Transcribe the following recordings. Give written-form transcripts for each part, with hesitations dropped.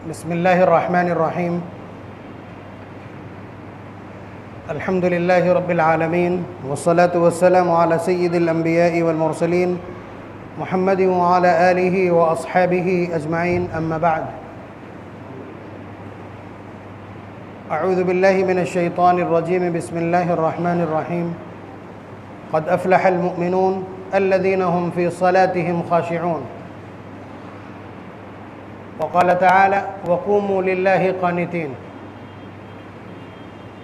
बिस्मिल्लाहिर्रहमानिर्रहीम। अल्हम्दुलिल्लाहि रब्बिल आलमीन वस्सलातु वस्सलामु अला सय्यिदिल अंबिया'i वल मुरसलीन मुहम्मदिन व अला आलिहि व अस्हाबिहि अजमाइन, अम्मा बअद। अऊज़ु बिल्लाहि मिनश शैतानिर रजीम। बिस्मिल्लाहिर्रहमानिर्रहीम। क़द अफ़लहल मुमिनून अल्लज़ीना हुम फ़ी सलातिहिम ख़ाशिऊन। वक़ाल तआला वक़ूमू लिल्लाहि क़ानितीन।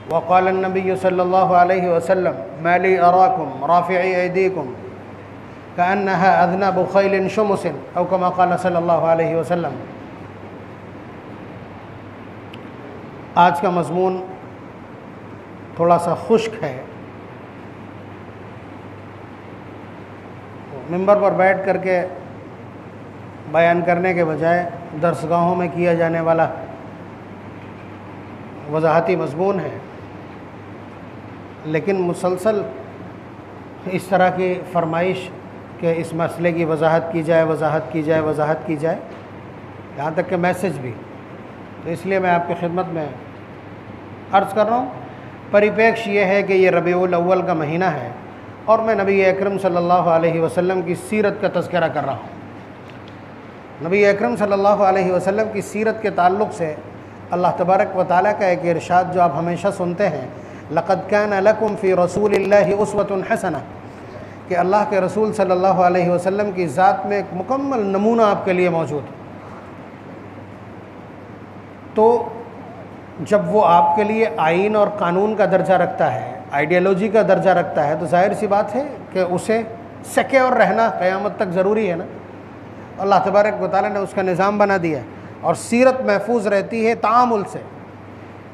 वक़ाल नबी सल्लल्लाहु अलैहि वसल्लम मा ली अराकुम राफ़िई ऐदीकुम कअन्नहा अज़नाबु ख़ैलिन शुमुसिन औ कमा क़ाल सल्लल्लाहु अलैहि वसल्लम। आज का मज़मून थोड़ा सा खुश्क है। मिंबर पर बैठ करके बयान करने के बजाय दरसगाहों में किया जाने वाला वजाहती मज़मून है, लेकिन मुसलसल इस तरह की फरमाइश कि इस मसले की वजाहत की जाए, वजाहत की जाए, वजाहत की जाए, यहाँ तक कि मैसेज भी। तो इसलिए मैं आपकी खिदमत में अर्ज़ कर रहा हूँ। परिप्रेक्ष्य ये है कि ये रबीउल अव्वल का महीना है और मैं नबी अकरम सल्लल्लाहु अलैहि वसल्लम की सीरत का तज़किरा कर रहा हूँ। नबी अकरम सल्लल्लाहु अलैहि वसल्लम की सीरत के ताल्लुक़ से अल्लाह तबारक व तआला का एक इरशाद जो आप हमेशा सुनते हैं, लक़द कान लकुम फ़ी रसूलिल्लाहि उस्वतुन हसना, कि अल्लाह के रसूल सल्लल्लाहु अलैहि वसल्लम की ज़ात में एक मुकम्मल नमूना आपके लिए मौजूद है। तो जब वो आपके लिए आइन और कानून का दर्जा रखता है, आइडियोलॉजी का दर्जा रखता है, तो जाहिर सी बात है कि उसे सके और रहना क़यामत तक ज़रूरी है ना। अल्लाह तबारक व तआला ने उसका निज़ाम बना दिया और सीरत महफूज रहती है तामुल से,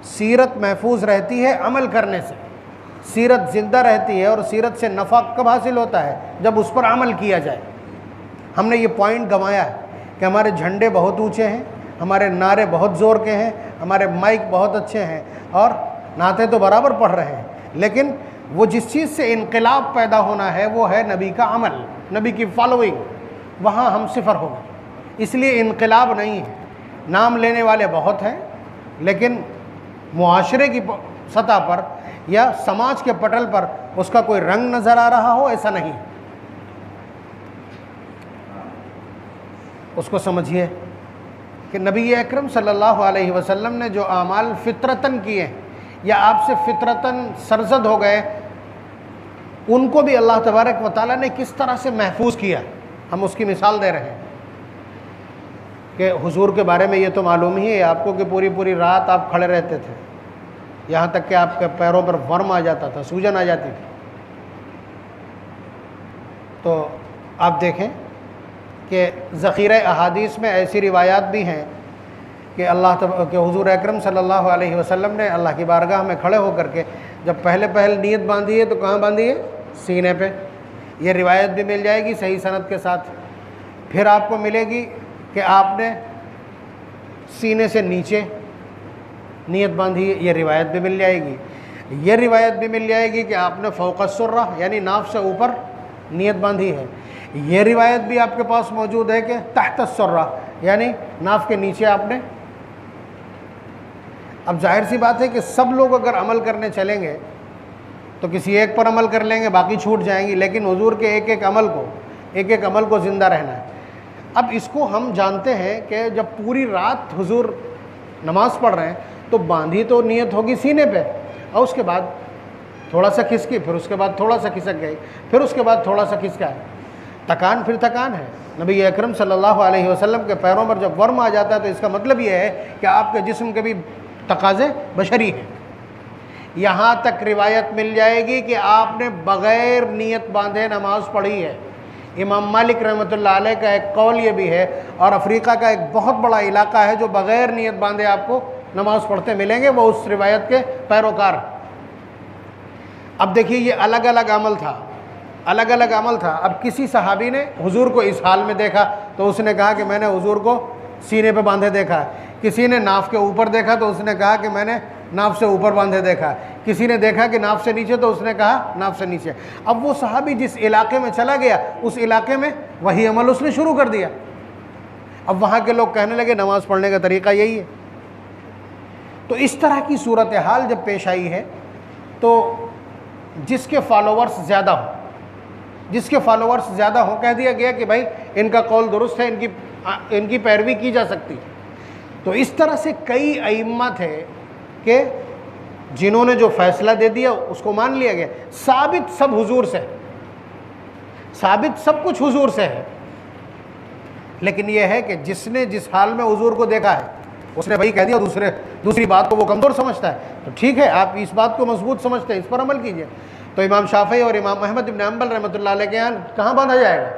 सीरत महफूज रहती है अमल करने से। सीरत ज़िंदा रहती है और सीरत से नफ़ा कब हासिल होता है? जब उस पर अमल किया जाए। हमने ये पॉइंट गंवाया है कि हमारे झंडे बहुत ऊंचे हैं, हमारे नारे बहुत ज़ोर के हैं, हमारे माइक बहुत अच्छे हैं और नाते तो बराबर पढ़ रहे हैं, लेकिन वो जिस चीज़ से इनकलाब पैदा होना है वो है नबी का अमल, नबी की फॉलोइंग। वहाँ हम सिफर हो गए। इसलिए इनकलाब नहीं है। नाम लेने वाले बहुत हैं, लेकिन मुआशरे की सतह पर या समाज के पटल पर उसका कोई रंग नज़र आ रहा हो, ऐसा नहीं। उसको समझिए कि नबी अकरम सल्लल्लाहु अलैहि वसल्लम ने जो आमाल फितरतन किए या आपसे फितरतन सरजद हो गए, उनको भी अल्लाह तबारक व तआला ने किस तरह से महफूज किया, हम उसकी मिसाल दे रहे हैं। कि हुजूर के बारे में ये तो मालूम ही है आपको कि पूरी पूरी रात आप खड़े रहते थे, यहाँ तक कि आपके पैरों पर वर्म आ जाता था, सूजन आ जाती थी। तो आप देखें कि ज़ख़ीरा अहादीस में ऐसी रिवायात भी हैं कि के हुजूर अकरम सल्लल्लाहु अलैहि वसल्लम ने अल्लाह की बारगाह में खड़े होकर के जब पहले नीयत बांधी है तो कहाँ बांधी है? सीने पे। ये रिवायत भी मिल जाएगी सही सनद के साथ। फिर आपको मिलेगी कि आपने सीने से नीचे नीयत बांधी है, ये रिवायत भी मिल जाएगी। ये रिवायत भी मिल जाएगी कि आपने फ़ौक़-अस-सुर्रा यानी नाफ से ऊपर नीयत बांधी है। ये रिवायत भी आपके पास मौजूद है कि तहत-अस-सुर्रा यानी नाफ के नीचे आपने। अब जाहिर सी बात है कि सब लोग अगर अमल करने चलेंगे तो किसी एक पर अमल कर लेंगे, बाकी छूट जाएंगी, लेकिन हुजूर के एक एक अमल को ज़िंदा रहना है। अब इसको हम जानते हैं कि जब पूरी रात हुजूर नमाज़ पढ़ रहे हैं तो बांधी तो नीयत होगी सीने पे, और उसके बाद थोड़ा सा खिसकी, फिर उसके बाद थोड़ा सा खिसक गई, फिर उसके बाद थोड़ा सा खिसका है। तकान फिर तकान है। नबी अकरम सल्लल्लाहु अलैहि वसल्लम के पैरों पर जब वर्म आ जाता है तो इसका मतलब ये है कि आपके जिस्म के भी तकाज़े बशरी हैं। यहाँ तक रिवायत मिल जाएगी कि आपने बग़ैर नीयत बांधे नमाज़ पढ़ी है। इमाम मालिक रहमतुल्लाह अलैह का एक कौल ये भी है, और अफ्रीका का एक बहुत बड़ा इलाका है जो बग़ैर नीयत बांधे आपको नमाज़ पढ़ते मिलेंगे, वो उस रिवायत के पैरोकार। अब देखिए ये अलग अलग अमल था, अलग अलग अमल था। अब किसी सहाबी ने हुजूर को इस हाल में देखा तो उसने कहा कि मैंने हुजूर को सीने पे बांधे देखा है। किसी ने नाफ के ऊपर देखा तो उसने कहा कि मैंने नाफ से ऊपर बांधे देखा है। किसी ने देखा कि नाफ से नीचे तो उसने कहा नाफ से नीचे। अब वो सहाबी जिस इलाके में चला गया उस इलाके में वही अमल उसने शुरू कर दिया। अब वहाँ के लोग कहने लगे नमाज़ पढ़ने का तरीक़ा यही है। तो इस तरह की सूरत हाल जब पेश आई है तो जिसके फॉलोवर्स ज़्यादा हों कह दिया गया कि भाई इनका कौल दुरुस्त है, इनकी पैरवी की जा सकती। तो इस तरह से कई अइम्मा थे कि जिन्होंने जो फैसला दे दिया उसको मान लिया गया। साबित सब हुजूर से, साबित सब कुछ हुजूर से है, लेकिन यह है कि जिसने जिस हाल में हुजूर को देखा है उसने वही कह दिया, दूसरी बात को वो कमज़ोर समझता है। तो ठीक है, आप इस बात को मजबूत समझते हैं, इस पर अमल कीजिए। तो इमाम शाफ़ी और इमाम अहमद इब्न हंबल रहमतुल्लाह अलैह के यहाँ कहाँ बांधा जाएगा?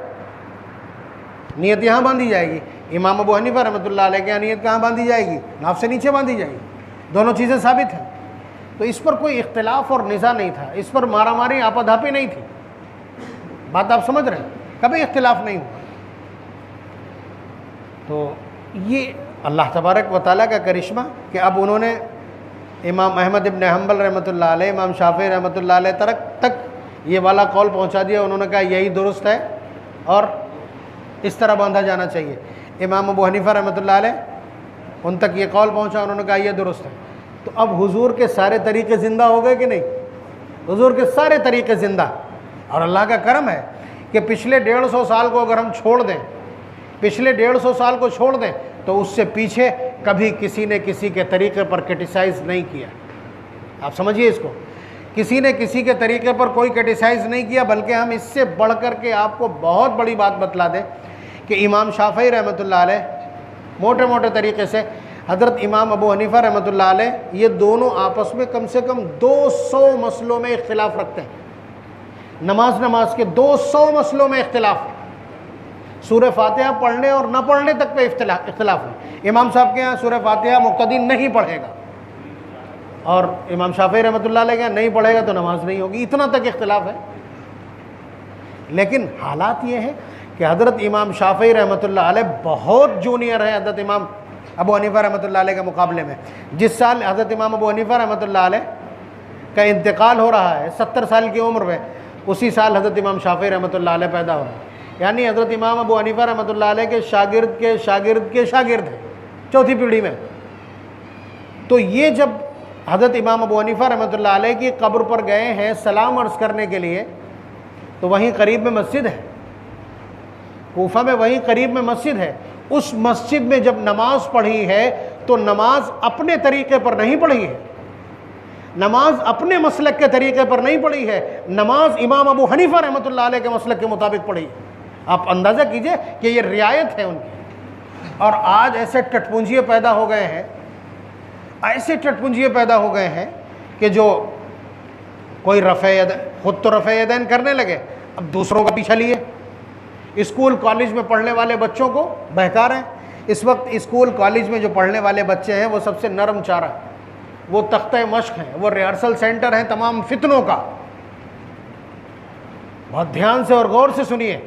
नियत यहाँ बांधी जाएगी। इमाम अबू हनीफा रहमतुल्लाह अलैह के यहाँ नियत कहाँ बांधी जाएगी? नाफ से नीचे बांधी जाएगी। दोनों चीज़ें साबित हैं। तो इस पर कोई इख्तिलाफ और निज़ा नहीं था, इस पर मारामारी आपाधापी नहीं थी। बात आप समझ रहे हैं? कभी इख्तिलाफ नहीं हुआ। तो ये अल्लाह तबारक व तआला का करिश्मा कि अब उन्होंने इमाम अहमद इब्न हंबल रहमतुल्लाह अलैह, इमाम शाफ़ी रहमतुल्लाह अलैह तक ये वाला कौल पहुंचा दिया। उन्होंने कहा यही दुरुस्त है और इस तरह बांधा जाना चाहिए। इमाम अबू हनीफा रहमतुल्लाह अलैह उन तक ये कौल पहुंचा, उन्होंने कहा यह दुरुस्त है। तो अब हुजूर के सारे तरीक़े ज़िंदा हो गए कि नहीं? हुजूर के सारे तरीक़े ज़िंदा। और अल्लाह का करम है कि पिछले 150 साल को अगर हम छोड़ दें, पिछले 150 साल को छोड़ दें, तो उससे पीछे कभी किसी ने किसी के तरीक़े पर क्रिटिसाइज़ नहीं किया। आप समझिए इसको, किसी ने किसी के तरीक़े पर कोई क्रिटिसाइज़ नहीं किया। बल्कि हम इससे बढ़ कर के आपको बहुत बड़ी बात बतला दें कि इमाम शाफ़ी रहमतुल्लाह अलैह मोटे मोटे तरीक़े से हज़रत इमाम अबू हनीफा रहमतुल्लाह अलैह, ये दोनों आपस में कम से कम 200 मसलों में इख्तिलाफ़ रखते हैं। नमाज के 200 मसलों में इख्तिलाफ़। सूरह फातिहा पढ़ने और न पढ़ने तक पे इख्तिलाफ है। इमाम साहब के यहाँ सूरह फातिहा मुक्तदी नहीं पढ़ेगा और इमाम शाफ़ी रहमतुल्लाह अलैह के यहाँ नहीं पढ़ेगा तो नमाज नहीं होगी, इतना तक इख्तिलाफ है। लेकिन हालात ये है कि हज़रत इमाम शाफ़ी रहमतुल्लाह अलैह बहुत जूनियर है हज़रत इमाम अबू हनीफा रहमतुल्लाह अलैह के मुकाबले में। जिस साल हज़रत इमाम अबू हनीफा रहमतुल्लाह अलैह का इंतकाल हो रहा है 70 साल की उम्र में, उसी साल हज़रत इमाम शाफ़ी रहमतुल्लाह अलैह पैदा हो रहे हैं। यानी हज़रत इमाम अबू हनीफा रहमतुल्लाह अलैह के शागिर्द के शागिर्द के शागिर्द हैं, चौथी पीढ़ी में। तो ये जब हज़रत इमाम अबू हनीफा रहमतुल्लाह अलैह की कब्र पर गए हैं सलाम अर्ज़ करने के लिए, तो वहीं करीब में मस्जिद है, कूफा में वहीं करीब में मस्जिद है। उस मस्जिद में जब नमाज पढ़ी है तो नमाज अपने तरीक़े पर नहीं पढ़ी है, नमाज अपने मसलक के तरीक़े पर नहीं पढ़ी है, नमाज इमाम अबू हनीफा रहमतुल्लाह अलैह के मसलक के मुताबिक पढ़ी है। आप अंदाज़ा कीजिए कि ये रियायत है उनकी। और आज ऐसे टटपुंजिये पैदा हो गए हैं, ऐसे टटपुंजिये पैदा हो गए हैं कि जो कोई खुद तो रफ़े यदैन करने लगे, अब दूसरों का पीछा लिए। स्कूल कॉलेज में पढ़ने वाले बच्चों को बहका रहे हैं। इस वक्त स्कूल कॉलेज में जो पढ़ने वाले बच्चे हैं वो सबसे नरम चारा, वो तख्ते मश्क हैं, वो रिहर्सल सेंटर हैं तमाम फितनों का। बहुत ध्यान से और गौर से सुनिए,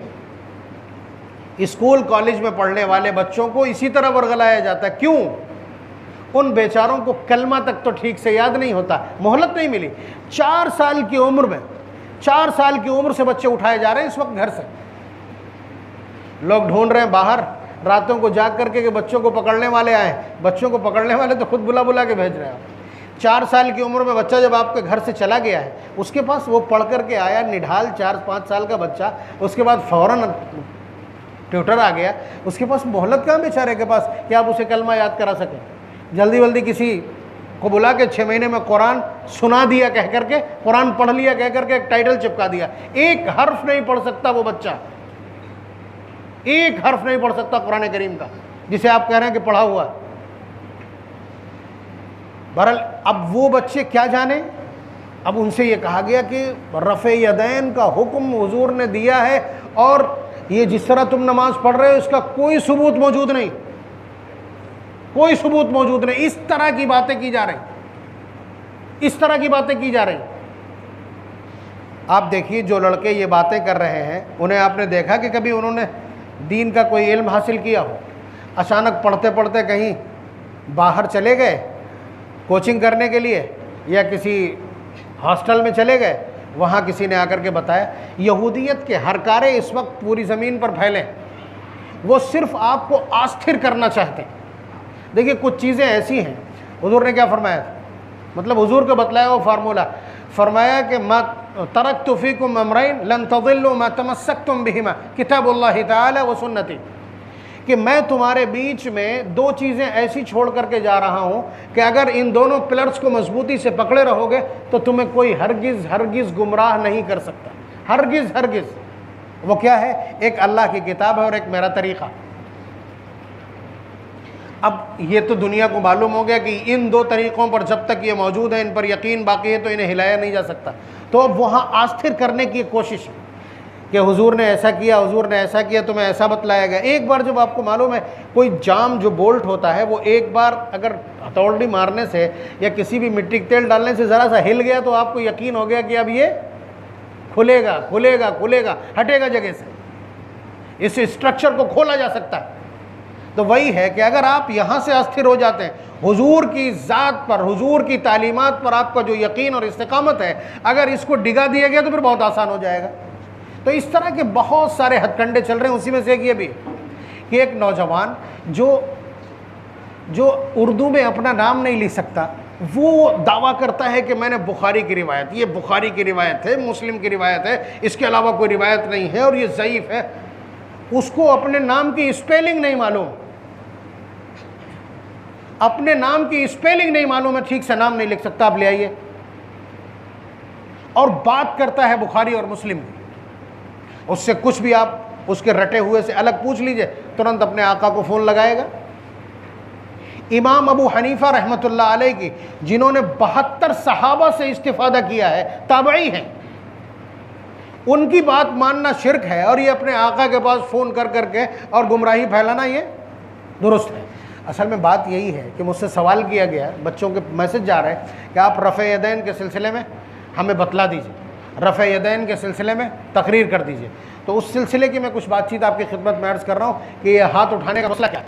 स्कूल कॉलेज में पढ़ने वाले बच्चों को इसी तरह वर्गलाया जाता है। क्यों? उन बेचारों को कलमा तक तो ठीक से याद नहीं होता, मोहलत नहीं मिली। 4 साल की उम्र में, 4 साल की उम्र से बच्चे उठाए जा रहे हैं इस वक्त घर से। लोग ढूंढ रहे हैं बाहर रातों को जाग करके कि बच्चों को पकड़ने वाले आए। बच्चों को पकड़ने वाले तो खुद बुला बुला के भेज रहे हैं। 4 साल की उम्र में बच्चा जब आपके घर से चला गया है, उसके पास वो पढ़ करके आया निढाल 4-5 साल का बच्चा, उसके बाद फ़ौरन ट्यूटर आ गया, उसके पास मोहलत कहाँ बेचारे के पास कि आप उसे कलमा याद करा सकें। जल्दी जल्दी किसी को बुला के 6 महीने में कुरान सुना दिया कह करके, कुरान पढ़ लिया कह करके एक टाइटल चिपका दिया। एक हर्फ नहीं पढ़ सकता वो बच्चा, एक हर्फ नहीं पढ़ सकता कुरान करीम का, जिसे आप कह रहे हैं कि पढ़ा हुआ है। बहरहाल अब वो बच्चे क्या जाने। अब उनसे ये कहा गया कि रफ़े यदैन का हुक्म हुजूर ने दिया है और ये जिस तरह तुम नमाज पढ़ रहे हो इसका कोई सबूत मौजूद नहीं, कोई सबूत मौजूद नहीं। इस तरह की बातें की जा रही, इस तरह की बातें की जा रही। आप देखिए जो लड़के ये बातें कर रहे हैं, उन्हें आपने देखा कि कभी उन्होंने दीन का कोई इल्म हासिल किया हो? अचानक पढ़ते पढ़ते कहीं बाहर चले गए कोचिंग करने के लिए, या किसी हॉस्टल में चले गए, वहाँ किसी ने आकर के बताया। यहूदियत के हरकारे इस वक्त पूरी ज़मीन पर फैले, वो सिर्फ आपको अस्थिर करना चाहते हैं। देखिए कुछ चीज़ें ऐसी हैं, हुजूर ने क्या फरमाया था, मतलब हुजूर को बतलाया वो फार्मूला, फरमाया कि मा तरक्तु फीकुम अमरैन लन तज़िल्लू मा तमस्सक्तुम बिहिमा किताबुल्लाहि तआला व सुन्नती, कि मैं तुम्हारे बीच में दो चीज़ें ऐसी छोड़ करके जा रहा हूँ कि अगर इन दोनों पिलर्स को मजबूती से पकड़े रहोगे तो तुम्हें कोई हरगिज़ हरगिज़ गुमराह नहीं कर सकता, हरगिज़ हरगिज़। वो क्या है? एक अल्लाह की किताब है और एक मेरा तरीक़ा। अब ये तो दुनिया को मालूम हो गया कि इन दो तरीक़ों पर जब तक ये मौजूद है, इन पर यकीन बाकी है, तो इन्हें हिलाया नहीं जा सकता। तो अब वहाँ आस्थिर करने की कोशिश है कि हुजूर ने ऐसा किया, हुजूर ने ऐसा किया, तुम्हें ऐसा बतलाया गया। एक बार जब आपको मालूम है कोई जाम जो बोल्ट होता है वो एक बार अगर हथौड़ी मारने से या किसी भी मिट्टी के तेल डालने से ज़रा सा हिल गया तो आपको यकीन हो गया कि अब ये खुलेगा खुलेगा खुलेगा, हटेगा जगह से, इस स्ट्रक्चर को खोला जा सकता है। तो वही है कि अगर आप यहाँ से अस्थिर हो जाते हैं, हुजूर की ज़ात पर, हुजूर की तालीमात पर आपका जो यकीन और इस्तिकामत है, अगर इसको डिगा दिया गया तो फिर बहुत आसान हो जाएगा। तो इस तरह के बहुत सारे हथकंडे चल रहे हैं। उसी में से एक ये भी कि एक नौजवान जो उर्दू में अपना नाम नहीं लिख सकता, वो दावा करता है कि मैंने बुखारी की रिवायत, ये बुखारी की रिवायत है, मुस्लिम की रिवायत है, इसके अलावा कोई रिवायत नहीं है और ये ज़ईफ़ है। उसको अपने नाम की स्पेलिंग नहीं मालूम, अपने नाम की स्पेलिंग नहीं मालूम है, ठीक से नाम नहीं लिख सकता, आप ले आइए। और बात करता है बुखारी और मुस्लिम की। उससे कुछ भी आप उसके रटे हुए से अलग पूछ लीजिए, तुरंत अपने आका को फ़ोन लगाएगा। इमाम अबू हनीफा रहमतुल्लाह अलैह की, जिन्होंने 72 सहाबा से इस्तिफादा किया है, ताबई हैं, उनकी बात मानना शिर्क है और ये अपने आका के पास फ़ोन कर करके और गुमराही फैलाना ये दुरुस्त है। असल में बात यही है कि मुझसे सवाल किया गया, बच्चों के मैसेज जा रहे हैं कि आप रफ़े यदैन के सिलसिले में हमें बतला दीजिए, रफ़े यदैन के सिलसिले में तकरीर कर दीजिए। तो उस सिलसिले की मैं कुछ बातचीत आपकी खिदमत में अर्ज़ कर रहा हूँ कि ये हाथ उठाने का मसला क्या है,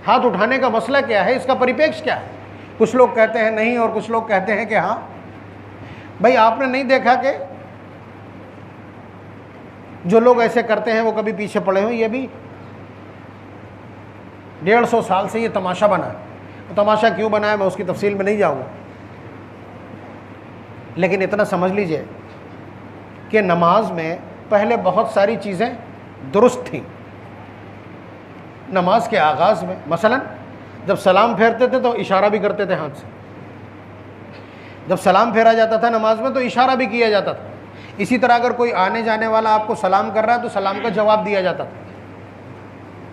हाथ उठाने का मसला क्या है, इसका परिपेक्ष क्या है। कुछ लोग कहते हैं नहीं और कुछ लोग कहते हैं कि हाँ। भाई आपने नहीं देखा कि जो लोग ऐसे करते हैं वो कभी पीछे पड़े हुए? ये भी 150 साल से ये तमाशा बना है। तो तमाशा क्यों बना है मैं उसकी तफसील में नहीं जाऊँगा, लेकिन इतना समझ लीजिए कि नमाज में पहले बहुत सारी चीज़ें दुरुस्त थी। नमाज के आगाज़ में मसलन जब सलाम फेरते थे तो इशारा भी करते थे हाथ से, जब सलाम फेरा जाता था नमाज में तो इशारा भी किया जाता था। इसी तरह अगर कोई आने जाने वाला आपको सलाम कर रहा है तो सलाम का जवाब दिया जाता था।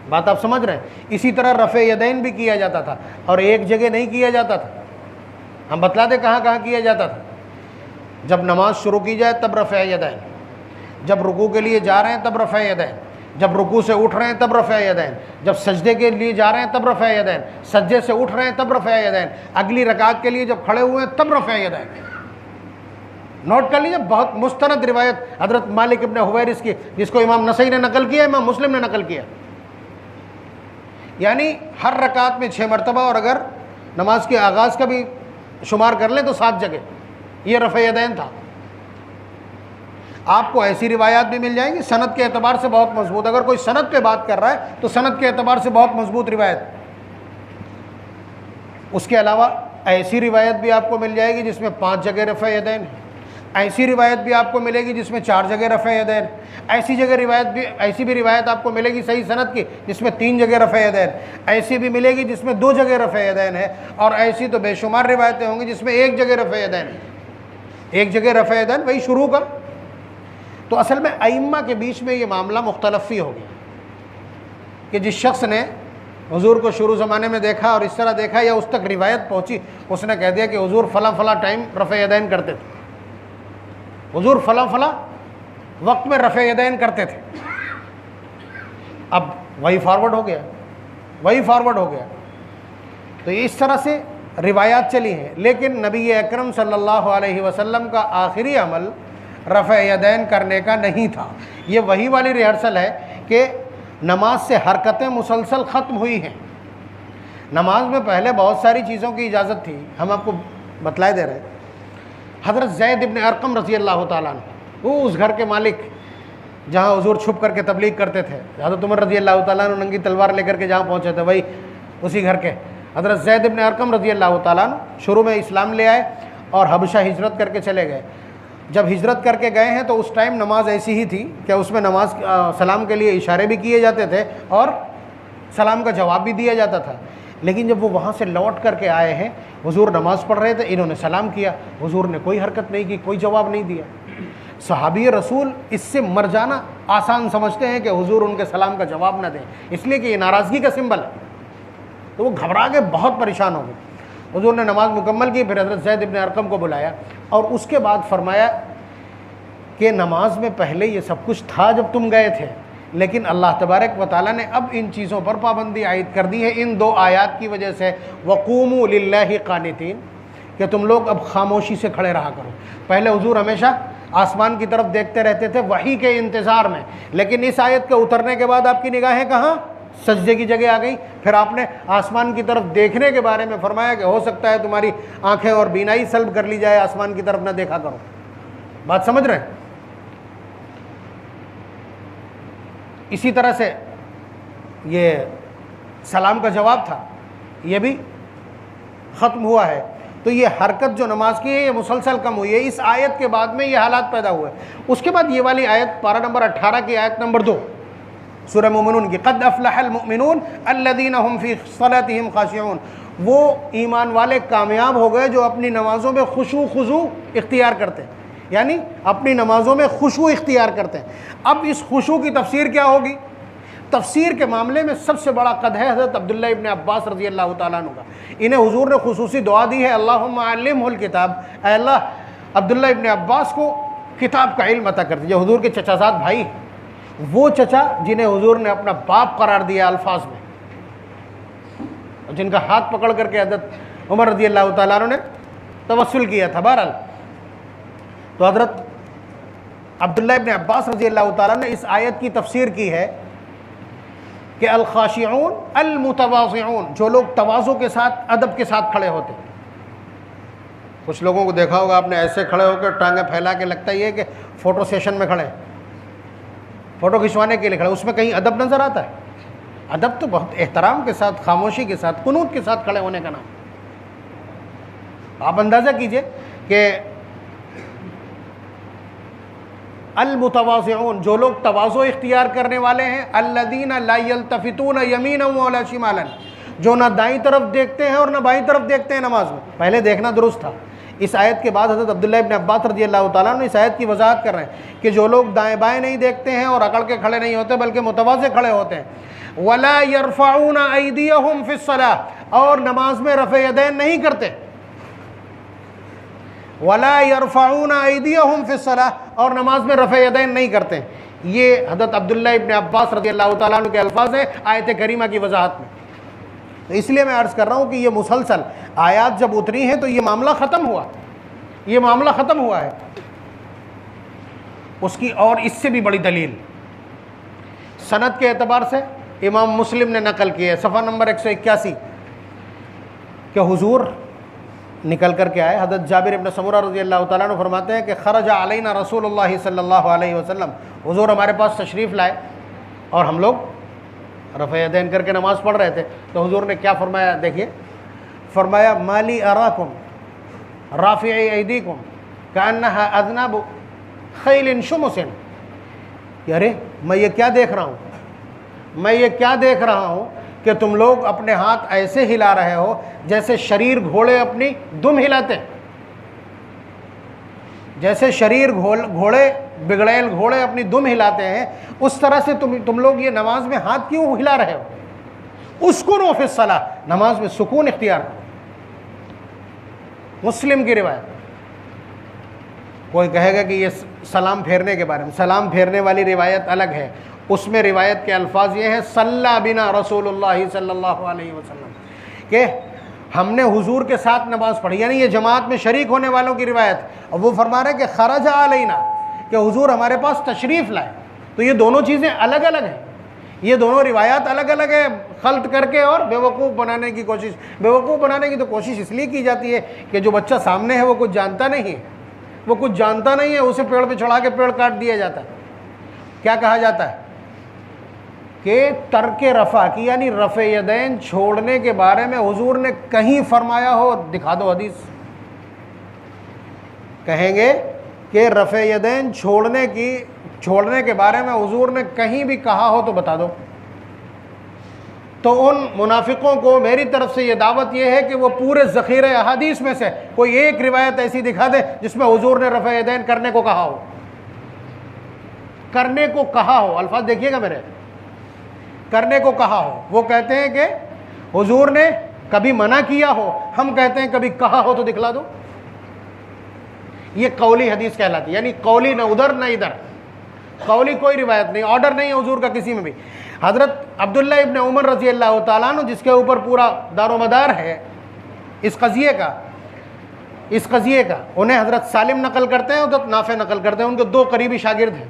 बात आप समझ रहे हैं? इसी तरह रफ़े यदैन भी किया जाता था और एक जगह नहीं किया जाता था। हम बतला दें कहाँ कहाँ किया जाता था। जब नमाज शुरू की जाए तब रफ़े यदैन, जब रुकू के लिए जा रहे हैं तब रफ़े यदैन, जब रुकू से उठ रहे हैं तब रफ़े यदैन, जब सजदे के लिए जा रहे हैं तब रफ़े यदैन, सजदे से उठ रहे हैं तब रफ़े यदैन, अगली रकात के लिए जब खड़े हुए हैं तब रफ़े यदैन। नोट कर लीजिए, बहुत मुस्तनद रिवायत हज़रत मालिक इब्न हुवैरिस की, जिसको इमाम नसई ने नकल किया, इमाम मुस्लिम ने नकल किया। यानी हर रकात में 6 मरतबा, और अगर नमाज के आगाज़ का भी शुमार कर लें तो 7 जगह ये रफ़े यदैन था। आपको ऐसी रिवायात भी मिल जाएंगी सनद के एतबार से बहुत मजबूत। अगर कोई सनद पे बात कर रहा है तो सनद के एतबार से बहुत मजबूत रिवायत। उसके अलावा ऐसी रिवायत भी आपको मिल जाएगी जिसमें 5 जगह रफ़े यदैन है, ऐसी रिवायत भी आपको मिलेगी जिसमें 4 जगह रफ़े यदैन, ऐसी भी रिवायत आपको मिलेगी सही सनद की जिसमें 3 जगह रफ़े यदैन, ऐसी भी मिलेगी जिसमें 2 जगह रफ़े यदैन है, और ऐसी तो बेशुमार रिवायतें होंगी जिसमें 1 जगह रफ़े यदैन है। 1 जगह रफ़े यदैन वही शुरू का। तो असल में अइम्मा के बीच में ये मामला मुख्तलफ़ी हो गया कि जिस शख्स ने हुजूर को शुरू ज़माने में देखा और इस तरह देखा या उस तक रिवायत पहुँची, उसने कह दिया कि हुजूर फ़ला फ़ला टाइम रफ़े यदैन करते थे, हुजूर फ़ला फ़ला वक्त में रफ़े यदैन करते थे। अब वही फॉरवर्ड हो गया, वही फॉरवर्ड हो गया। तो ये इस तरह से रिवायात चली हैं। लेकिन नबी अकरम सल्लल्लाहु अलैहि वसल्लम का आखिरी अमल रफ़े यदैन करने का नहीं था। ये वही वाली रिहर्सल है कि नमाज से हरकतें मुसलसल ख़त्म हुई हैं। नमाज में पहले बहुत सारी चीज़ों की इजाज़त थी, हम आपको बतलाए दे रहे हैं। हज़रत ज़ैद इब्न अरक़म रज़ी अल्लाह ताला अन्हु, वो उस घर के मालिक, जहाँ हुजूर छुप करके तबलीग करते थे। हज़रत उमर रज़ी अल्लाह ताला अन्हु नंगी तलवार लेकर के जहाँ पहुँचे थे वही उसी घर के हज़रत ज़ैद इब्न अरकम रज़ी अल्लाह ताला अन्हु शुरू में इस्लाम ले आए और हबशा हिजरत करके चले गए। जब हिजरत करके गए हैं तो उस टाइम नमाज ऐसी ही थी कि उसमें नमाज सलाम के लिए इशारे भी किए जाते थे और सलाम का जवाब भी दिया जाता था। लेकिन जब वो वहाँ से लौट करके आए हैं, हुजूर नमाज़ पढ़ रहे थे, इन्होंने सलाम किया, हुजूर ने कोई हरकत नहीं की, कोई जवाब नहीं दिया। सहाबी रसूल इससे मर जाना आसान समझते हैं कि हुजूर उनके सलाम का जवाब ना दें, इसलिए कि ये नाराज़गी का सिंबल है। तो वो घबरा के बहुत परेशान हो गए। हुजूर ने नमाज मुकम्मल की, फिर हज़रत ज़ैद इब्न अरकम को बुलाया और उसके बाद फरमाया कि नमाज में पहले ये सब कुछ था जब तुम गए थे, लेकिन अल्लाह तबारक व तआला ने अब इन चीज़ों पर पाबंदी आयद कर दी है इन 2 आयात की वजह से, वक़ूमू लिल्लाहि क़ानितीन, कि तुम लोग अब खामोशी से खड़े रहा करो। पहले हुजूर हमेशा आसमान की तरफ देखते रहते थे वही के इंतज़ार में, लेकिन इस आयत के उतरने के बाद आपकी निगाहें कहाँ? सजदे की जगह आ गई। फिर आपने आसमान की तरफ देखने के बारे में फरमाया कि हो सकता है तुम्हारी आंखें और बीनाई सल्ब कर ली जाए, आसमान की तरफ ना देखा करो। बात समझ रहे हैं? इसी तरह से ये सलाम का जवाब था, ये भी ख़त्म हुआ है। तो ये हरकत जो नमाज की है ये मुसलसल कम हुई है। इस आयत के बाद में ये हालात पैदा हुए। उसके बाद ये वाली आयत पारा नंबर 18 की आयत नंबर 2 सूरह मोमिनून की, क़द अफ़लहल मुमिनून अल्लज़ीना हुम फ़ी सलातिहिम ख़ाशिऊन, वो ईमान वाले कामयाब हो गए जो अपनी नमाज़ों में खुशू खुजू इख्तियार करते हैं, यानी अपनी नमाज़ों में खुशू इख्तियार करते हैं। अब इस खुशू की तफसीर क्या होगी? तफसीर के मामले में सबसे बड़ा कद है हज़रत अब्दुल्लाह इब्न अब्बास रज़ी अल्लाह तआला अन्हु का। इन्हें हुजूर ने खुसूसी दुआ दी है, अल्लाहुम्मा अल्लिमहुल किताब, ऐ अल्लाह अब्दुल्लाह इब्न अब्बास को किताब का इल्म अता कर दीजिए। हुजूर के चचाज़ाद भाई, वो चचा जिन्हें हुजूर ने अपना बाप करार दिया अल्फाज में, जिनका हाथ पकड़ करके हज़रत उमर रज़ी अल्लाह तआला अन्हु ने तवस्सुल किया था। बहरहाल तो हज़रत अब्दुल्लाह इब्न अब्बास रज़ी अल्लाह तआला ने इस आयत की तफसीर की है कि अल खाशिऊन अल मुतवाज़िऊन, जो लोग तवाज़ु के साथ अदब के साथ खड़े होते। कुछ लोगों को देखा होगा आपने ऐसे खड़े होकर टांगे फैला के, लगता ही है कि फ़ोटो सेशन में खड़े, फ़ोटो खिंचवाने के लिए खड़े, उसमें कहीं अदब नज़र आता है? अदब तो बहुत एहतराम के साथ, खामोशी के साथ, कुनूत के साथ खड़े होने का नाम। आप अंदाज़ा कीजिए कि अल मुतवाज़िऊन, जो लोग तवाज़ो इख्तियार करने वाले हैं, अल्लज़ीना ला यल्तफ़ितून यमीनन वला शिमालन, जो ना दाईं तरफ देखते हैं और ना बाईं तरफ देखते हैं नमाज में। पहले देखना दुरुस्त था। इस आयत के बाद हज़रत अब्दुल्लाह इब्न अब्बास रज़ी अल्लाह तआला अन्हु इस आयत की वजाहत कर रहे हैं कि जो लोग दाएं बाएं नहीं देखते हैं और अकड़ के खड़े नहीं होते बल्कि मुतवाज़े खड़े होते हैं, वला यरफ़ऊन अयदियहुम फ़िस्सलाह, और नमाज में रफ़े यदैन नहीं करते, वला यरफ़ऊन अयदियहुम फ़िस्सलाह, और नमाज में रफ़े यदैन नहीं करते। ये हज़रत अब्दुल्लाह इब्न अब्बास रज़ी अल्लाह तआला अन्हु के अल्फाज हैं आयत करीमा की वजाहत में। तो इसलिए मैं अर्ज़ कर रहा हूँ कि ये मुसलसल आयात जब उतरी हैं तो ये मामला ख़त्म हुआ, ये मामला ख़त्म हुआ है। उसकी और इससे भी बड़ी दलील सनद के एतबार से इमाम मुस्लिम ने नकल की है, सफ़ा नंबर 181, कि हुजूर निकल करके आए। हज़रत जाबिर इब्न समुरा रज़ी अल्लाह तआला अन्हु फरमाते हैं कि खरजा अलैना रसूलुल्लाह सल्लल्लाहु अलैहि वसल्लम, हुजूर हमारे पास तशरीफ़ लाए और हम लोग रफ़े यदैन करके नमाज़ पढ़ रहे थे। तो हुजूर ने क्या फरमाया? देखिए, फरमाया माली अराकुम राफ़िई ऐदीकुम कअन्नहा अज़नाबु खैलिन शुमुसिन, अरे मैं ये क्या देख रहा हूँ, मैं ये क्या देख रहा हूँ कि तुम लोग अपने हाथ ऐसे हिला रहे हो जैसे शरीर घोड़े अपनी दुम हिलाते, जैसे शरीर घोड़े बिगड़ैल घोड़े अपनी दुम हिलाते हैं, उस तरह से तुम लोग ये नमाज में हाथ क्यों हिला रहे हो? उस्कुनू फ़िस्सलाह, नमाज में सुकून इख्तियार करो। मुस्लिम की रिवायत। कोई कहेगा कि ये सलाम फेरने के बारे में, सलाम फेरने वाली रिवायत अलग है, उसमें रिवायत के अल्फाज ये हैं सल्ला बिना रसूलुल्लाह सल्लल्लाहु अलैहि वसल्लम, कि हमने हुजूर के साथ नमाज़ पढ़ी, यानी ये जमात में शरीक होने वालों की रिवायत। और वो फरमा रहे कि खरजा अलैना, कि हुजूर हमारे पास तशरीफ़ लाए। तो ये दोनों चीज़ें अलग अलग हैं, ये दोनों रिवायात अलग अलग है, खल्त करके और बेवकूफ़ बनाने की कोशिश। बेवकूफ़ बनाने की तो कोशिश इसलिए की जाती है कि जो बच्चा सामने है वो कुछ जानता नहीं है, वो कुछ जानता नहीं है, उसे पेड़ पे चढ़ा के पेड़ काट दिया जाता है। क्या कहा जाता है कि तर्क रफ़ा की, यानी रफ़े यदैन छोड़ने के बारे में हुजूर ने कहीं फरमाया हो, दिखा दो हदीस। कहेंगे कि रफ़े यदैन छोड़ने के बारे में हुजूर ने कहीं भी कहा हो तो बता दो। तो उन मुनाफिकों को मेरी तरफ से ये दावत ये है कि वो पूरे ज़ख़ीरे अहादीस में से कोई एक रिवायत ऐसी दिखा दे जिसमें हुजूर ने रफ़े यदैन करने को कहा हो, करने को कहा हो, अल्फाज देखिएगा मेरे, करने को कहा हो। वो कहते हैं कि हुजूर ने कभी मना किया हो, हम कहते हैं कभी कहा हो, तो दिखला दो। ये कौली हदीस कहलाती है, यानी कौली न उधर न इधर, कौली कोई रिवायत नहीं, ऑर्डर नहीं है हुजूर का किसी में भी। हज़रत अब्दुल्ला इब्न उमर रज़ी अल्लाह ताला अन्हु, जिसके ऊपर पूरा दारोमदार है इस कज़िये का, उन्हें हज़रत सालिम नकल करते हैं, हज़रत नाफ़े नकल करते हैं। उनके दो करीबी शागिर्द हैं।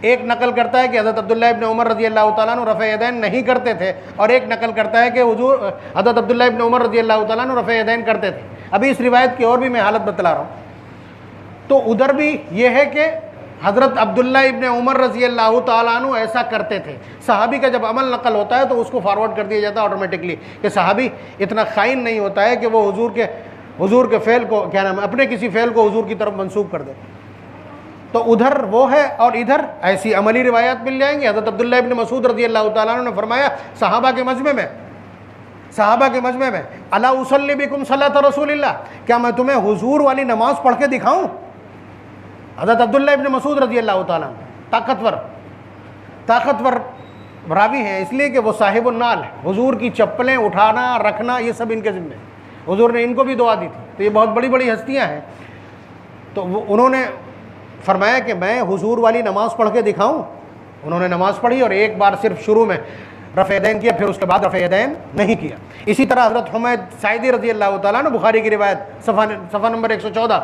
एक नकल करता है कि हज़रत अब्दुल्ला इब्न उमर रज़ी अल्लाह ताला अन्हु रफ़े यदैन नहीं करते थे, और एक नकल करता है कि हुजूर हज़रत अब्दुल्ला इब्न उमर रज़ी अल्लाह ताला अन्हु रफ़े यदैन करते थे। अभी इस रिवायत की और भी मैं हालत बतला रहा हूँ। तो उधर भी ये है कि हज़रत अब्दुल्ला इब्न उमर रज़ी अल्लाह ताला अन्हु ऐसा करते थे। सहाबी का जब अमल नकल होता है तो उसको फॉरवर्ड कर दिया जाता है ऑटोमेटिकली, कि सहाबी इतना खाइन नहीं होता है कि वो हुजूर के फ़ेल को, क्या नाम है, अपने किसी फ़ेल को हुजूर की तरफ मंसूब कर दे। तो उधर वो है, और इधर ऐसी अमली रिवायात मिल जाएंगी। हज़रत अब्दुल्ला इब्न मसूद रज़ी अल्लाह ताला अन्हु ने फरमाया सहाबा के मजमे में अला उसल्ली बिकुम सलात रसूलिल्लाह, क्या मैं तुम्हें हुजूर वाली नमाज पढ़ के दिखाऊं। हज़रत अब्दुल्ला इब्न मसूद रज़ी अल्लाह ताला ताकतवर रावी हैं, इसलिए कि वो साहिबुन नाल है। हुजूर की चप्पलें उठाना रखना ये सब इनके ज़िम्मे, हुजूर ने इनको भी दुआ दी थी। तो ये बहुत बड़ी बड़ी हस्तियाँ हैं। तो उन्होंने फरमाया कि मैं हुजूर वाली नमाज़ पढ़ के दिखाऊं। उन्होंने नमाज़ पढ़ी और एक बार सिर्फ शुरू में रफ़े यदैन किया, फिर उसके बाद रफ़े यदैन नहीं किया। इसी तरह हज़रत हुमैद साइदी रज़ी अल्लाह ताला अन्हु, बुखारी की रिवायत, सफ़ा नंबर 114,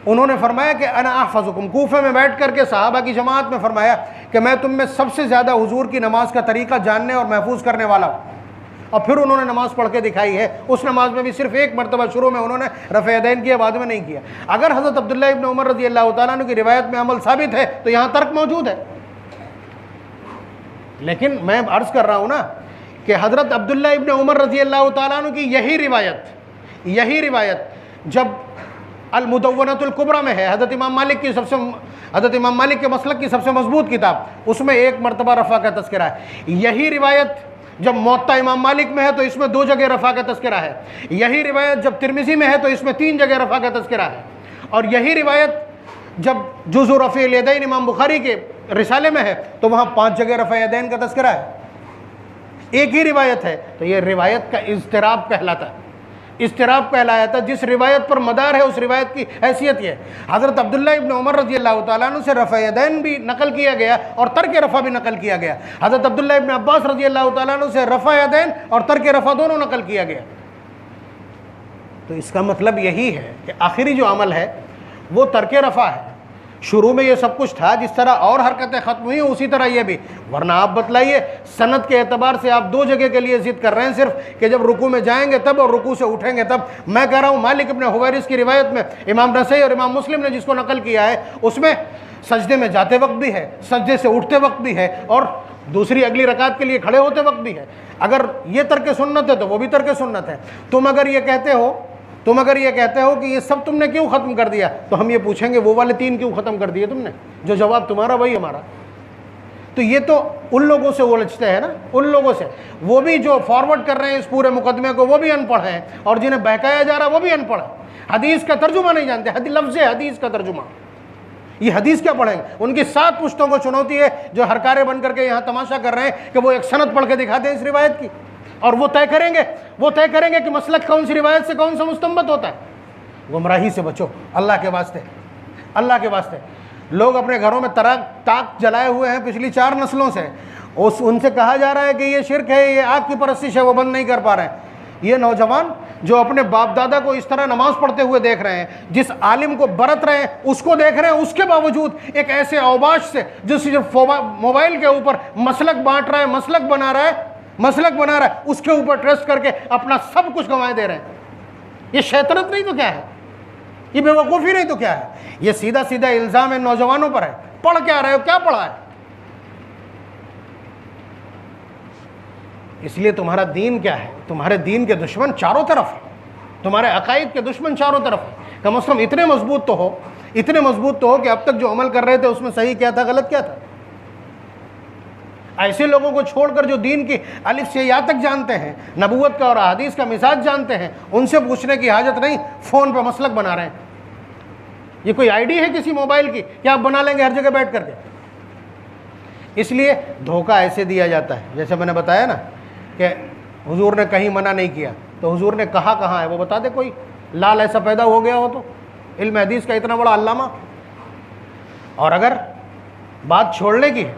उन्होंने फरमाया कि अना अहफ़ज़ुकुम, कूफे में बैठ करके सहाबा की जमात में फरमाया कि मैं तुम में सबसे ज़्यादा हुजूर की नमाज का तरीक़ा जानने और महफूज करने वाला हूँ। और फिर उन्होंने नमाज़ पढ़ के दिखाई है। उस नमाज में भी सिर्फ एक मरतबा शुरू में उन्होंने रफ़े यदैन किया, बाद में नहीं किया। अगर हज़रत अब्दुल्ला इब्न उमर रज़ी अल्लाह ताला अन्हु की रिवायत में अमल साबित है तो यहाँ तर्क मौजूद है। लेकिन मैं अर्ज़ कर रहा हूँ ना कि हज़रत अब्दुल्ला इब्न उमर रज़ी अल्लाह ताला अन्हु की यही रिवायत जब अल-मुदव्वनतुल कुबरा में है, हज़रत इमाम मालिक के मसलक की सबसे मजबूत किताब, उसमें एक मरतबा रफ़ा का तज़किरा है। यही रिवायत जब मुअत्ता इमाम मालिक में है तो इसमें 2 जगह रफ़ा का तज़किरा है। यही रिवायत जब तिरमिज़ी में है तो इसमें 3 जगह रफ़ा का तज़किरा है। और यही रिवायत जब जुज़ु रफ़ील यदैन इमाम बुखारी के रिसाले में है तो वहाँ 5 जगह रफ़ा यदैन का तज़किरा है। एक ही रिवायत है। तो ये रिवायत का इज़्तिराब कहलाता है। इज़्तिराब कहलाता है। जिस रिवायत पर मदार है उस रिवायत की हैसियत ये है। हज़रत अब्दुल्ला इब्न उमर रज़ी अल्लाह ताला अन्हु से रफ़ा यदैन भी नकल किया गया और तर्क रफ़ा भी नकल किया गया। हज़रत अब्दुल्ला इब्न अब्बास रज़ी अल्लाह ताला अन्हु से रफ़ा यदैन और तर्क रफ़ा दोनों नकल किया गया। तो इसका मतलब यही है कि आखिरी जो अमल है वो तर्क रफ़ा है। शुरू में ये सब कुछ था, जिस तरह और हरकतें ख़त्म हुई उसी तरह ये भी। वरना आप बतलाइए, सनद के एतबार से आप 2 जगह के लिए ज़िद कर रहे हैं सिर्फ कि जब रुकू में जाएंगे तब और रुकू से उठेंगे तब। मैं कह रहा हूँ मालिक इब्न हुवैरिस की रिवायत में इमाम नसई और इमाम मुस्लिम ने जिसको नकल किया है उसमें सजदे में जाते वक्त भी है, सजदे से उठते वक्त भी है, और दूसरी अगली रकात के लिए खड़े होते वक्त भी है। अगर ये तर्क सुन्नत है तो वो भी तर्क सुन्नत है। तुम अगर ये कहते हो कि ये सब तुमने क्यों ख़त्म कर दिया, तो हम ये पूछेंगे वो वाले 3 क्यों ख़त्म कर दिए तुमने? जो जवाब तुम्हारा वही हमारा। तो ये तो उन लोगों से उलझते हैं ना, उन लोगों से, वो भी जो फॉरवर्ड कर रहे हैं इस पूरे मुकदमे को वो भी अनपढ़ हैं, और जिन्हें बहकाया जा रहा है वो भी अनपढ़ है। हदीस का तर्जुमा नहीं जानते, लफ्ज़ हदीस का तर्जुमा, ये हदीस क्या पढ़ेंगे? उनकी 7 पुश्तों को चुनौती है जो हरकारे बन करके यहाँ तमाशा कर रहे हैं कि वो एक सनद पढ़ के दिखाते हैं इस रिवायत की, और वो तय करेंगे कि मसलक कौन सी रिवायत से कौन सा मुस्तंबत होता है। गुमराही से बचो, अल्लाह के वास्ते। लोग अपने घरों में ताक जलाए हुए हैं पिछली 4 नस्लों से, उनसे कहा जा रहा है कि ये शिरक है, ये आग की परस्तिश है, वो बंद नहीं कर पा रहे हैं। ये नौजवान जो अपने बाप दादा को इस तरह नमाज पढ़ते हुए देख रहे हैं, जिस आलिम को बरत रहे हैं उसको देख रहे हैं, उसके बावजूद एक ऐसे औबाश से जो सिर्फ मोबाइल के ऊपर मसलक बांट रहा है, मसलक बना रहा है, उसके ऊपर ट्रस्ट करके अपना सब कुछ गंवाए दे रहे हैं। ये शैतानत नहीं तो क्या है? ये बेवकूफ़ी नहीं तो क्या है? ये सीधा सीधा इल्ज़ाम इन नौजवानों पर है। पढ़ क्या रहे हो, क्या पढ़ा है? इसलिए तुम्हारा दीन क्या है? तुम्हारे दीन के दुश्मन चारों तरफ है, तुम्हारे अकायद के दुश्मन चारों तरफ है। कम से कम इतने मजबूत तो हो, इतने मजबूत तो हो कि अब तक जो अमल कर रहे थे उसमें सही क्या था, गलत क्या था। ऐसे लोगों को छोड़कर जो दीन की अलिफ से या तक जानते हैं, नबूवत का और हदीस का मिजाज जानते हैं, उनसे पूछने की हाजत नहीं, फ़ोन पर मसलक बना रहे हैं। ये कोई आईडी है किसी मोबाइल की कि आप बना लेंगे हर जगह बैठ करके? इसलिए धोखा ऐसे दिया जाता है, जैसे मैंने बताया ना कि हुजूर ने कहीं मना नहीं किया, तो हुजूर ने कहा कहाँ है वो बता दे कोई। लाल ऐसा पैदा हो गया हो तो, इल्म हदीस का इतना बड़ा अल्लामा। और अगर बात छोड़ने की है,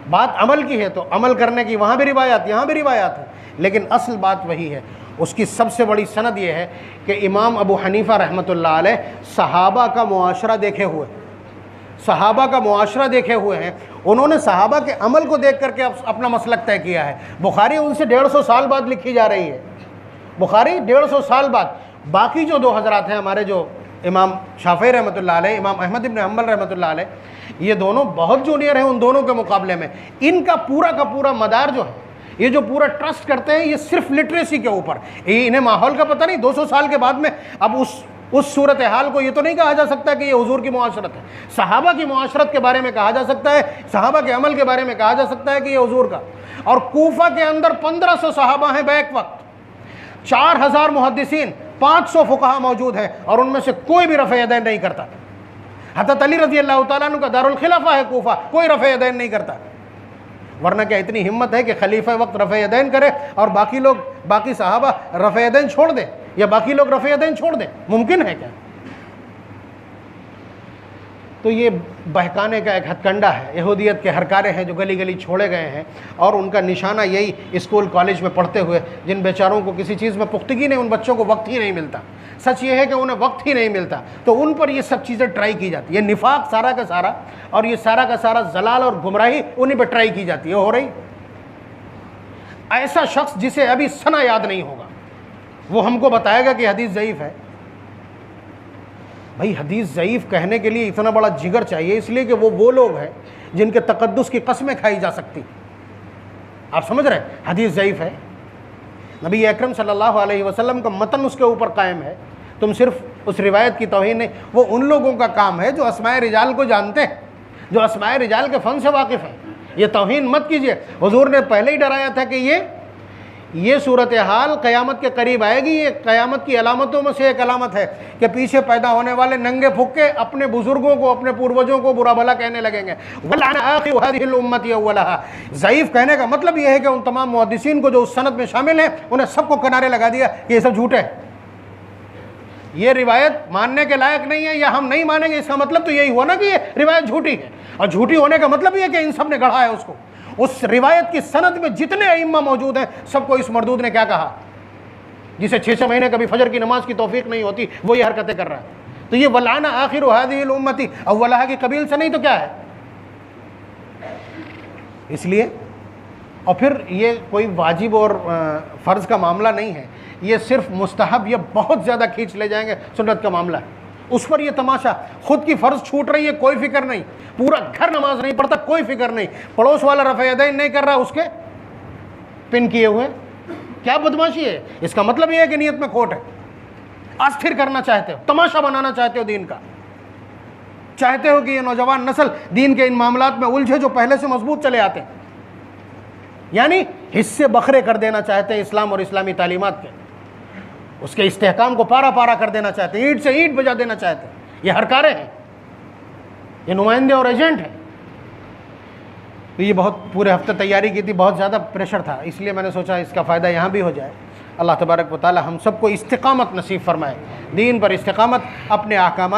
बात अमल की है, तो अमल करने की वहाँ भी रिवायात, यहाँ भी रिवायात है, लेकिन असल बात वही है। उसकी सबसे बड़ी सनद ये है कि इमाम अबू हनीफ़ा रहमतुल्लाह अलैह सहाबा का मुआशरा देखे हुए, सहाबा का मुआशरा देखे हुए हैं। उन्होंने सहाबा के अमल को देख करके अपना मसलक तय किया है। बुखारी उनसे 150 साल बाद लिखी जा रही है, बुखारी 150 साल बाद। बाकी जो 2 हज़रात हैं हमारे, जो इमाम शाफ़ी रहमतुल्लाह अलैह, इमाम अहमद इब्न हम्बल रहमतुल्लाह अलैह, ये दोनों बहुत जूनियर हैं उन दोनों के मुकाबले में। इनका पूरा का पूरा मदार जो है, ये जो पूरा ट्रस्ट करते हैं, ये सिर्फ लिटरेसी के ऊपर। इन्हें माहौल का पता नहीं। 200 साल के बाद में अब उस सूरत हाल को ये तो नहीं कहा जा सकता कि ये हुजूर की मुआशरत है। सहाबा की मुआशरत के बारे में कहा जा सकता है, सहाबा के अमल के बारे में कहा जा सकता है कि ये हुजूर का। और कूफा के अंदर 1500 सहाबा हैं बैक वक्त, 4000 मुहद्दिसीन, 500 फुकहा मौजूद हैं, और उनमें से कोई भी रफ़े यदैन नहीं करता। हज़रत अली रज़ी अल्लाह तआला अन्हु का दारुल खिलाफा है कूफा, कोई रफ़े यदैन नहीं करता। वरना क्या इतनी हिम्मत है कि खलीफा वक्त रफ़े यदैन करे और बाकी लोग, बाकी सहाबा रफ़े यदैन छोड़ दें, या बाकी लोग रफ़े यदैन छोड़ दें? मुमकिन है क्या? तो ये बहकाने का एक हथकंडा है, यहूदियत के हरकारे हैं जो गली गली छोड़े गए हैं, और उनका निशाना यही स्कूल कॉलेज में पढ़ते हुए जिन बेचारों को किसी चीज़ में पुख्तगी नहीं, उन बच्चों को वक्त ही नहीं मिलता। सच ये है कि उन्हें वक्त ही नहीं मिलता, तो उन पर ये सब चीज़ें ट्राई की जाती है। निफाक सारा का सारा, और ये सारा का सारा जलाल और गुमराही उन्हीं पर ट्राई की जाती है। हो रही ऐसा शख्स जिसे अभी सना याद नहीं होगा, वो हमको बताएगा कि हदीस ज़ईफ़ है। भाई हदीस ज़ईफ़ कहने के लिए इतना बड़ा जिगर चाहिए, इसलिए कि वो लोग हैं जिनके तकद्दुस की कस्में खाई जा सकती। आप समझ रहे हैं? हदीस ज़ईफ़ है, नबी अकरम सल्लल्लाहु अलैहि वसल्लम का मतन उसके ऊपर कायम है, तुम सिर्फ उस रिवायत की तौहीन नहीं। वो उन लोगों का काम है जो अस्माए रिजाल को जानते हैं, जो अस्माए रिजाल के फ़न से वाकिफ़ हैं। ये तौहीन मत कीजिए। हुजूर ने पहले ही डराया था कि ये सूरत हाल क़यामत के करीब आएगी। ये क़यामत की अलामतों में से एक अलामत है कि पीछे पैदा होने वाले नंगे फुक्के अपने बुज़ुर्गों को, अपने पूर्वजों को बुरा भला कहने लगेंगे। ज़ईफ़ कहने का मतलब यह है कि उन तमाम मुहद्दिसीन को जो उस सनद में शामिल हैं, उन्हें सबको किनारे लगा दिया कि ये सब झूठे हैं, ये रिवायत मानने के लायक नहीं है, या हम नहीं मानेंगे। इसका मतलब तो यही हुआ ना कि ये रिवायत झूठी है, और झूठी होने का मतलब ये है कि इन सब ने गढ़ा है उसको। उस रिवायत की सनद में जितने अइम्मा मौजूद हैं, सबको इस मरदूद ने क्या कहा, जिसे 6 महीने कभी फजर की नमाज की तौफीक नहीं होती, वो ये हरकतें कर रहा है। तो ये वलाना आखिर हादिहिल उम्मती अव्वलहा की कबील से नहीं तो क्या है? इसलिए, और फिर ये कोई वाजिब और फ़र्ज़ का मामला नहीं है, ये सिर्फ मुस्तहब या बहुत ज़्यादा खींच ले जाएंगे सुन्नत का मामला है। उस पर ये तमाशा, खुद की फ़र्ज़ छूट रही है कोई फ़िक्र नहीं, पूरा घर नमाज नहीं पढ़ता कोई फ़िक्र नहीं, पड़ोस वाला रफ़े यदैन नहीं कर रहा उसके पिन किए हुए, क्या बदमाशी है? इसका मतलब ये है कि नीयत में खोट है, अस्थिर करना चाहते हो, तमाशा बनाना चाहते हो दीन का, चाहते हो कि ये नौजवान नस्ल दीन के इन मामलात में उलझे जो पहले से मजबूत चले आते हैं, यानी हिस्से बखरे कर देना चाहते हैं इस्लाम और इस्लामी तालीमात के, उसके इस्तेहकाम को पारा पारा कर देना चाहते हैं, ईंट से ईंट बजा देना चाहते हैं। ये हरकारे हैं, ये नुमाइंदे और एजेंट हैं। तो ये बहुत पूरे हफ्ते तैयारी की थी, बहुत ज़्यादा प्रेशर था, इसलिए मैंने सोचा इसका फ़ायदा यहाँ भी हो जाए। अल्लाह तबारक व तआला हम सबको इस्तिकामत नसीब फरमाए, दीन पर इस्तिकामत, अपने अहकाम